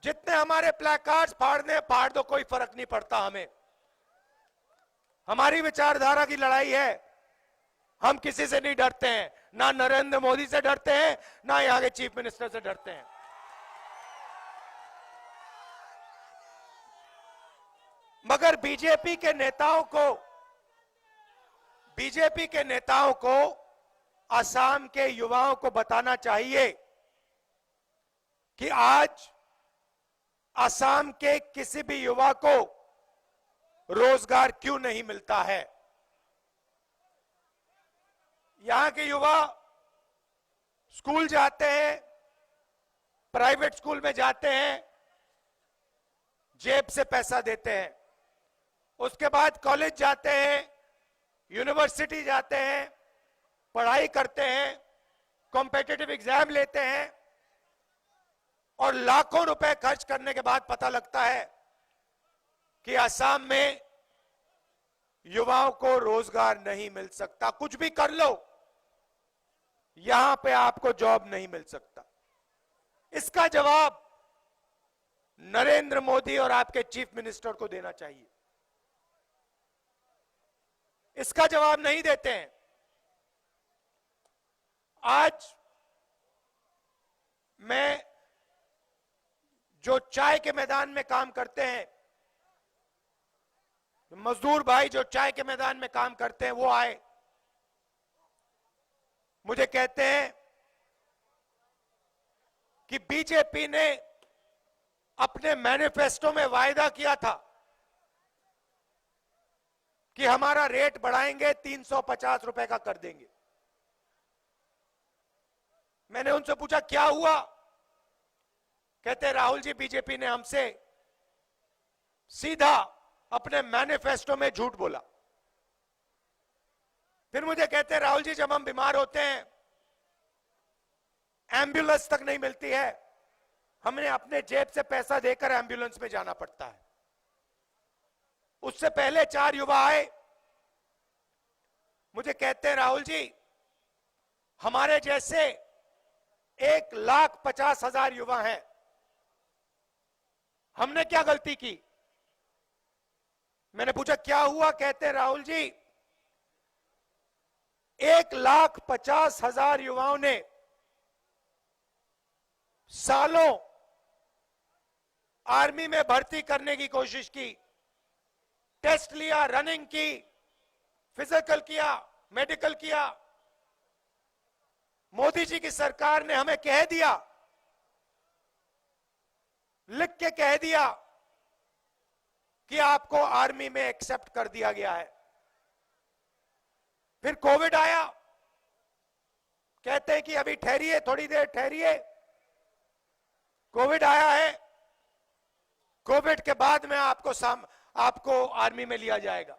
जितने हमारे प्लेकार्ड्स फाड़ने हैं, फाड़ दो, कोई फर्क नहीं पड़ता हमें। हमारी विचारधारा की लड़ाई है। हम किसी से नहीं डरते हैं, ना नरेंद्र मोदी से डरते हैं, ना यहां के चीफ मिनिस्टर से डरते हैं। मगर बीजेपी के नेताओं को असम के युवाओं को बताना चाहिए कि आज असम के किसी भी युवा को रोजगार क्यों नहीं मिलता है। यहां के युवा स्कूल जाते हैं, प्राइवेट स्कूल में जाते हैं, जेब से पैसा देते हैं, उसके बाद कॉलेज जाते हैं, यूनिवर्सिटी जाते हैं, पढ़ाई करते हैं, कॉम्पिटिटिव एग्जाम लेते हैं और लाखों रुपए खर्च करने के बाद पता लगता है कि असम में युवाओं को रोजगार नहीं मिल सकता। कुछ भी कर लो, यहां पे आपको जॉब नहीं मिल सकता। इसका जवाब नरेंद्र मोदी और आपके चीफ मिनिस्टर को देना चाहिए। इसका जवाब नहीं देते हैं। आज मैं जो चाय के मैदान में काम करते हैं, मजदूर भाई जो चाय के मैदान में काम करते हैं, वो आए, मुझे कहते हैं कि बीजेपी ने अपने मैनिफेस्टो में वायदा किया था कि हमारा रेट बढ़ाएंगे, 350 रुपए का कर देंगे। मैंने उनसे पूछा क्या हुआ? कहते राहुल जी, बीजेपी ने हमसे सीधा अपने मैनिफेस्टो में झूठ बोला। फिर मुझे कहते राहुल जी, जब हम बीमार होते हैं, एम्बुलेंस तक नहीं मिलती है, हमने अपने जेब से पैसा देकर एम्बुलेंस में जाना पड़ता है। उससे पहले 4 युवा आए, मुझे कहते हैं राहुल जी, हमारे जैसे 1,50,000 युवा हैं, हमने क्या गलती की? मैंने पूछा क्या हुआ? कहते हैं राहुल जी, 1,50,000 युवाओं ने सालों आर्मी में भर्ती करने की कोशिश की, टेस्ट लिया, रनिंग की, फिजिकल किया, मेडिकल किया। मोदी जी की सरकार ने हमें कह दिया, लिख के कह दिया कि आपको आर्मी में एक्सेप्ट कर दिया गया है। फिर कोविड आया, कहते हैं कि अभी ठहरिए, थोड़ी देर ठहरिए, कोविड आया है, कोविड के बाद में आपको आर्मी में लिया जाएगा।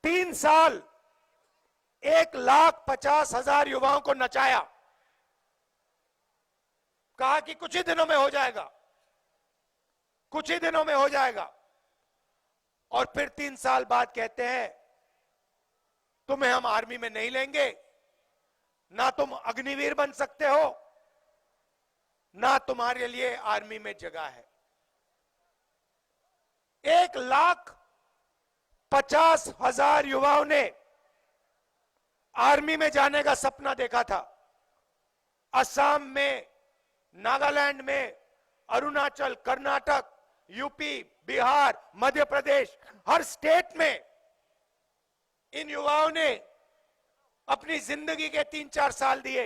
3 साल 1,50,000 युवाओं को नचाया, कहा कि कुछ ही दिनों में हो जाएगा, कुछ ही दिनों में हो जाएगा। और फिर 3 साल बाद कहते हैं तुम्हें हम आर्मी में नहीं लेंगे, ना तुम अग्निवीर बन सकते हो, ना तुम्हारे लिए आर्मी में जगह है। 1,50,000 युवाओं ने आर्मी में जाने का सपना देखा था। असम में, नागालैंड में, अरुणाचल, कर्नाटक, यूपी, बिहार, मध्य प्रदेश, हर स्टेट में इन युवाओं ने अपनी जिंदगी के 3-4 साल दिए।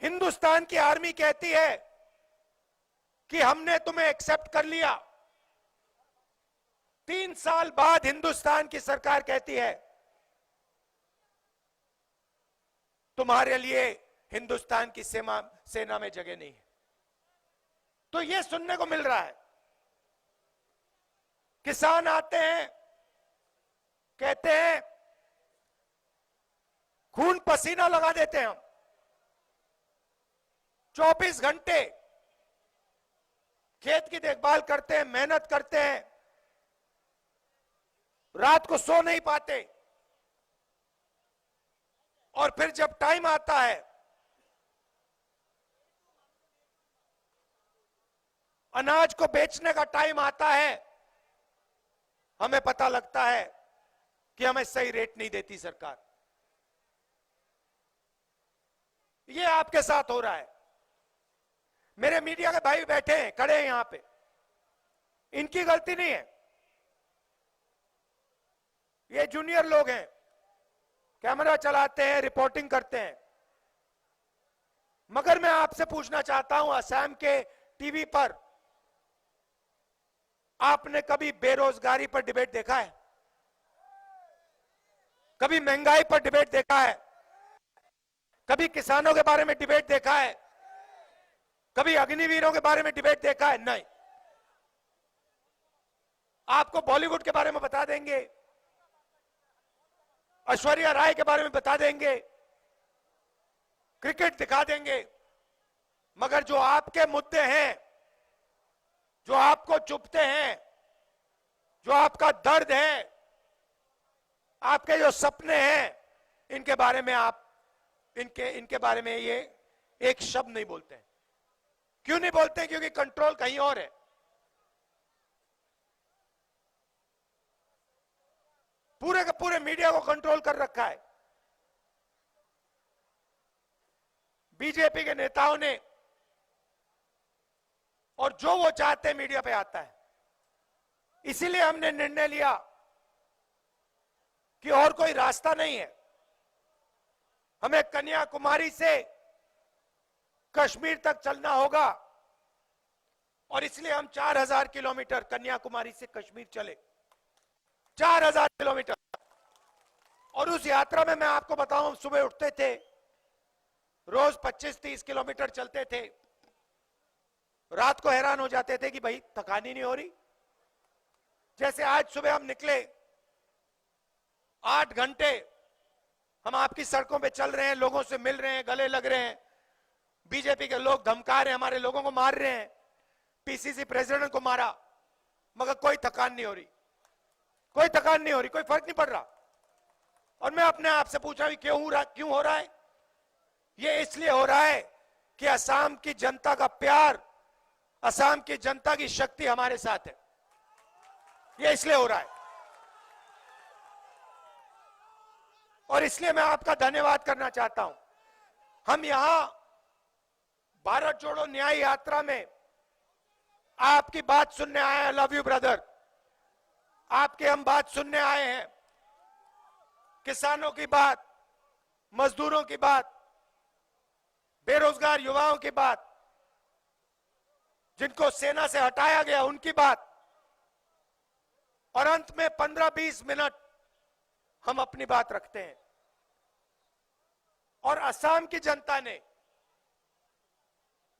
हिंदुस्तान की आर्मी कहती है कि हमने तुम्हें एक्सेप्ट कर लिया। 3 साल बाद हिंदुस्तान की सरकार कहती है तुम्हारे लिए हिंदुस्तान की सेना में जगह नहीं है। तो यह सुनने को मिल रहा है। किसान आते हैं, कहते हैं खून पसीना लगा देते हैं हम, 24 घंटे खेत की देखभाल करते हैं, मेहनत करते हैं, रात को सो नहीं पाते, और फिर जब टाइम आता है, अनाज को बेचने का टाइम आता है, हमें पता लगता है कि हमें सही रेट नहीं देती सरकार। ये आपके साथ हो रहा है। मेरे मीडिया के भाई बैठे हैं, खड़े हैं यहां पे, इनकी गलती नहीं है। ये जूनियर लोग हैं, कैमरा चलाते हैं, रिपोर्टिंग करते हैं। मगर मैं आपसे पूछना चाहता हूं, असम के टीवी पर आपने कभी बेरोजगारी पर डिबेट देखा है? कभी महंगाई पर डिबेट देखा है? कभी किसानों के बारे में डिबेट देखा है? कभी अग्निवीरों के बारे में डिबेट देखा है? नहीं। आपको बॉलीवुड के बारे में बता देंगे, ऐश्वर्या राय के बारे में बता देंगे, क्रिकेट दिखा देंगे, मगर जो आपके मुद्दे हैं, जो आपको चुभते हैं, जो आपका दर्द है, आपके जो सपने हैं, इनके बारे में आप इनके बारे में ये एक शब्द नहीं बोलते हैं। क्यों नहीं बोलते हैं? क्योंकि कंट्रोल कहीं और है। पूरे के पूरे मीडिया को कंट्रोल कर रखा है बीजेपी के नेताओं ने, और जो वो चाहते हैं मीडिया पे आता है। इसीलिए हमने निर्णय लिया कि और कोई रास्ता नहीं है, हमें कन्याकुमारी से कश्मीर तक चलना होगा, और इसलिए हम 4000 किलोमीटर कन्याकुमारी से कश्मीर चले, 4000 किलोमीटर। और उस यात्रा में मैं आपको बताऊं, सुबह उठते थे, रोज 25-30 किलोमीटर चलते थे, रात को हैरान हो जाते थे कि भाई थकान ही नहीं हो रही। जैसे आज सुबह हम निकले, 8 घंटे हम आपकी सड़कों पे चल रहे हैं, लोगों से मिल रहे हैं, गले लग रहे हैं, बीजेपी के लोग धमका रहे हैं, हमारे लोगों को मार रहे हैं, पीसीसी प्रेसिडेंट को मारा, मगर कोई थकान नहीं हो रही, कोई थकान नहीं हो रही, कोई फर्क नहीं पड़ रहा। और मैं अपने आप से पूछा भी क्यों हो रहा है? ये इसलिए हो रहा है कि असम की जनता का प्यार, असम की जनता की शक्ति हमारे साथ है, ये इसलिए हो रहा है। और इसलिए मैं आपका धन्यवाद करना चाहता हूं। हम यहां भारत जोड़ो न्याय यात्रा में आपकी बात सुनने आए हैं। लव यू ब्रदर, आपके हम बात सुनने आए हैं, किसानों की बात, मजदूरों की बात, बेरोजगार युवाओं की बात, जिनको सेना से हटाया गया उनकी बात, और अंत में 15-20 मिनट हम अपनी बात रखते हैं। और असम की जनता ने,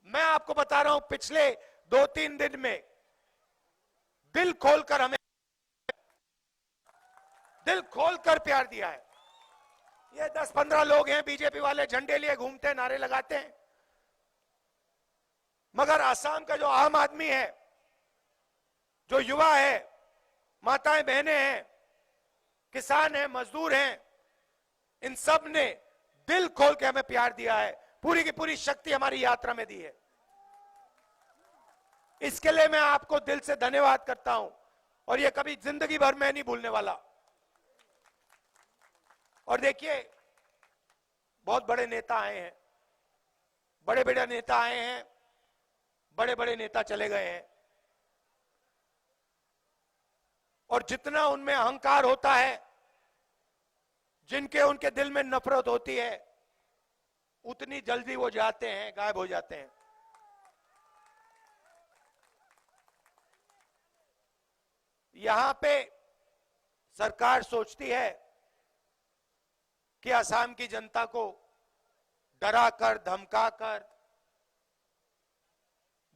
मैं आपको बता रहा हूं, पिछले 2-3 दिन में दिल खोलकर हमें, दिल खोलकर प्यार दिया है। ये 10-15 लोग हैं बीजेपी वाले, झंडे लिए घूमते हैं, नारे लगाते हैं, मगर असम का जो आम आदमी है, जो युवा है, माताएं बहनें हैं, किसान हैं, मजदूर हैं, इन सब ने दिल खोल के हमें प्यार दिया है, पूरी की पूरी शक्ति हमारी यात्रा में दी है। इसके लिए मैं आपको दिल से धन्यवाद करता हूं, और ये कभी जिंदगी भर मैं नहीं भूलने वाला। और देखिए, बहुत बड़े नेता आए हैं, बड़े बड़े नेता आए हैं, बड़े बड़े नेता चले गए हैं, और जितना उनमें अहंकार होता है, जिनके उनके दिल में नफरत होती है, उतनी जल्दी वो जाते हैं, गायब हो जाते हैं। यहां पे सरकार सोचती है कि असम की जनता को डराकर, धमकाकर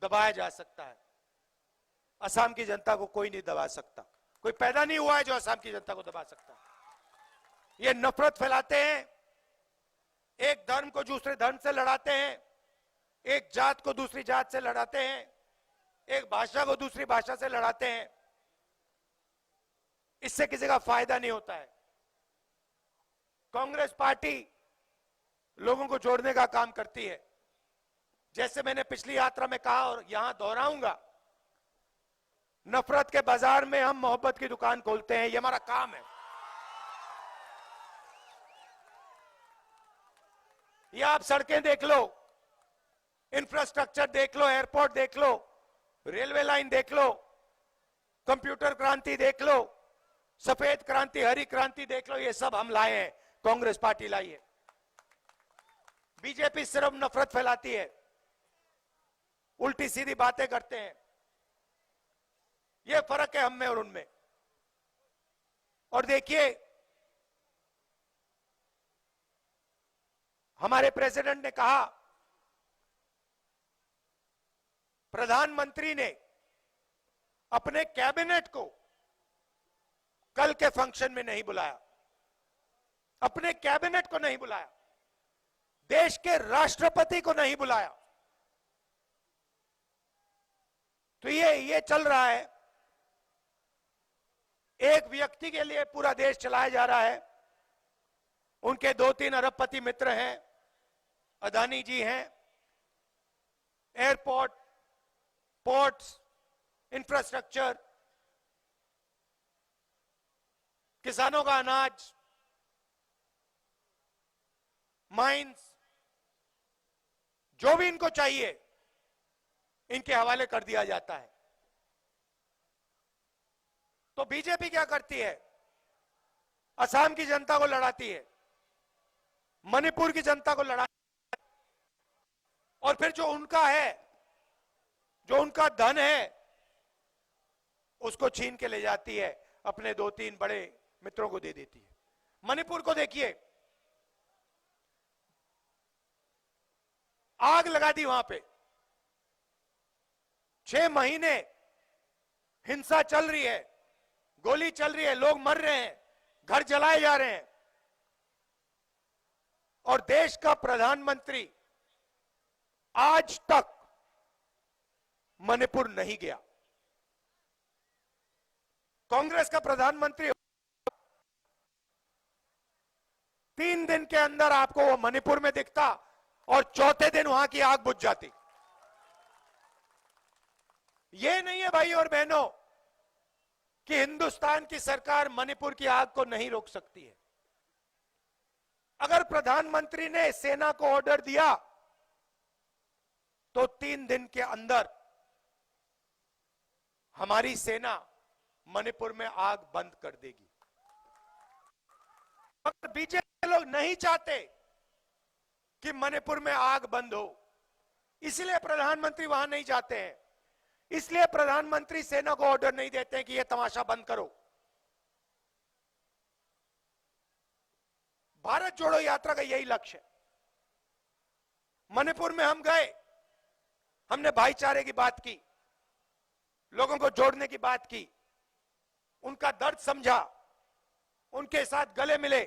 दबाया जा सकता है। असम की जनता को कोई नहीं दबा सकता, कोई पैदा नहीं हुआ है जो असम की जनता को दबा सकता। ये नफरत फैलाते हैं, एक धर्म को दूसरे धर्म से लड़ाते हैं, एक जात को दूसरी जात से लड़ाते हैं, एक भाषा को दूसरी भाषा से लड़ाते हैं। इससे किसी का फायदा नहीं होता है। कांग्रेस पार्टी लोगों को जोड़ने का काम करती है। जैसे मैंने पिछली यात्रा में कहा और यहां दोहराऊंगा, नफरत के बाजार में हम मोहब्बत की दुकान खोलते हैं, ये हमारा काम है। ये आप सड़कें देख लो, इंफ्रास्ट्रक्चर देख लो, एयरपोर्ट देख लो, रेलवे लाइन देख लो, कंप्यूटर क्रांति देख लो, सफेद क्रांति, हरी क्रांति देख लो, ये सब हम लाए हैं, कांग्रेस पार्टी लाई है। बीजेपी सिर्फ नफरत फैलाती है, उल्टी सीधी बातें करते हैं। ये फर्क है हम में और उनमें। और देखिए, हमारे प्रेसिडेंट ने कहा, प्रधानमंत्री ने अपने कैबिनेट को कल के फंक्शन में नहीं बुलाया। अपने कैबिनेट को नहीं बुलाया, देश के राष्ट्रपति को नहीं बुलाया। तो ये चल रहा है, एक व्यक्ति के लिए पूरा देश चलाया जा रहा है। उनके 2-3 अरबपति मित्र हैं, अदानी जी हैं, एयरपोर्ट, पोर्ट्स, इंफ्रास्ट्रक्चर, किसानों का अनाज, माइंस, जो भी इनको चाहिए इनके हवाले कर दिया जाता है। तो बीजेपी क्या करती है? असम की जनता को लड़ाती है, मणिपुर की जनता को लड़ाती है, और फिर जो उनका है, जो उनका धन है, उसको छीन के ले जाती है, अपने 2-3 बड़े मित्रों को दे देती है। मणिपुर को देखिए, आग लगा दी वहां पे, 6 महीने हिंसा चल रही है, गोली चल रही है, लोग मर रहे हैं, घर जलाए जा रहे हैं, और देश का प्रधानमंत्री आज तक मणिपुर नहीं गया। कांग्रेस का प्रधानमंत्री 3 दिन के अंदर आपको वो मणिपुर में दिखता और चौथे दिन वहां की आग बुझ जाती। ये नहीं है भाई और बहनों कि हिंदुस्तान की सरकार मणिपुर की आग को नहीं रोक सकती है। अगर प्रधानमंत्री ने सेना को ऑर्डर दिया तो 3 दिन के अंदर हमारी सेना मणिपुर में आग बंद कर देगी। अगर बीजेपी लोग नहीं चाहते कि मणिपुर में आग बंद हो, इसलिए प्रधानमंत्री वहां नहीं जाते हैं, इसलिए प्रधानमंत्री सेना को ऑर्डर नहीं देते हैं कि यह तमाशा बंद करो। भारत जोड़ो यात्रा का यही लक्ष्य है। मणिपुर में हम गए, हमने भाईचारे की बात की, लोगों को जोड़ने की बात की, उनका दर्द समझा, उनके साथ गले मिले,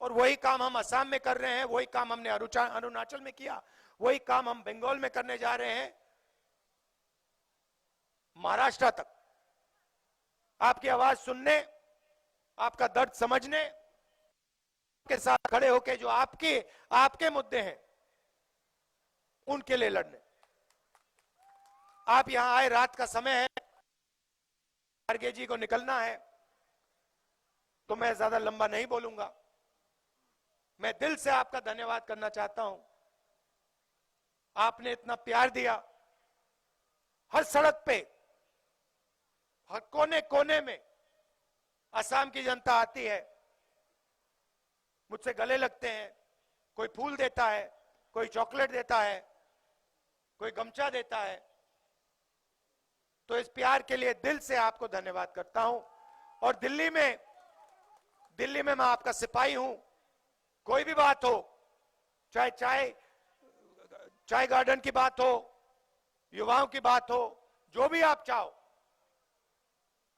और वही काम हम असम में कर रहे हैं, वही काम हमने अरुणाचल में किया, वही काम हम बंगाल में करने जा रहे हैं, महाराष्ट्र तक। आपकी आवाज सुनने, आपका दर्द समझने, के साथ खड़े होकर जो आपके मुद्दे हैं उनके लिए लड़ने। आप यहां आए, रात का समय है, खड़गे जी को निकलना है, तो मैं ज्यादा लंबा नहीं बोलूंगा। मैं दिल से आपका धन्यवाद करना चाहता हूं। आपने इतना प्यार दिया, हर सड़क पे, हर कोने कोने में असम की जनता आती है, मुझसे गले लगते हैं, कोई फूल देता है, कोई चॉकलेट देता है, कोई गमछा देता है। तो इस प्यार के लिए दिल से आपको धन्यवाद करता हूं। और दिल्ली में मैं आपका सिपाही हूं। कोई भी बात हो, चाहे चाय गार्डन की बात हो, युवाओं की बात हो, जो भी आप चाहो,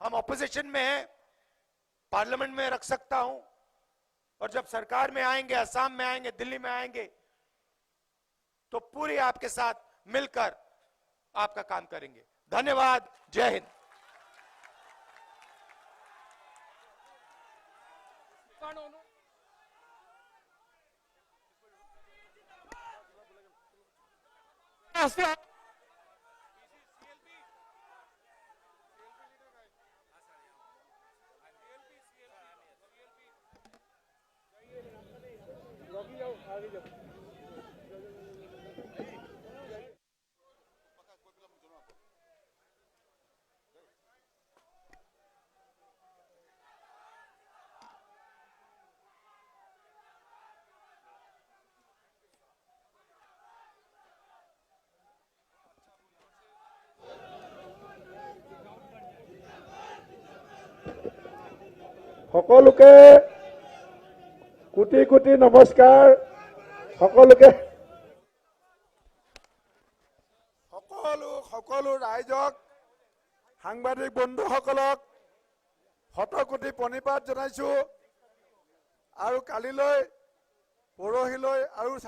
हम ऑपोजिशन में हैं, पार्लियामेंट में रख सकता हूं, और जब सरकार में आएंगे, असम में आएंगे, दिल्ली में आएंगे, तो पूरी आपके साथ मिलकर आपका काम करेंगे। धन्यवाद। जय हिंद। সকলোকে কোটি কোটি নমস্কাৰ। সকলো ৰাইজক, সাংবাদিক বন্ধুসকলক শতকোটি প্ৰণিপাত জনাইছো। আৰু কালিলৈ পৰহিলৈ আৰু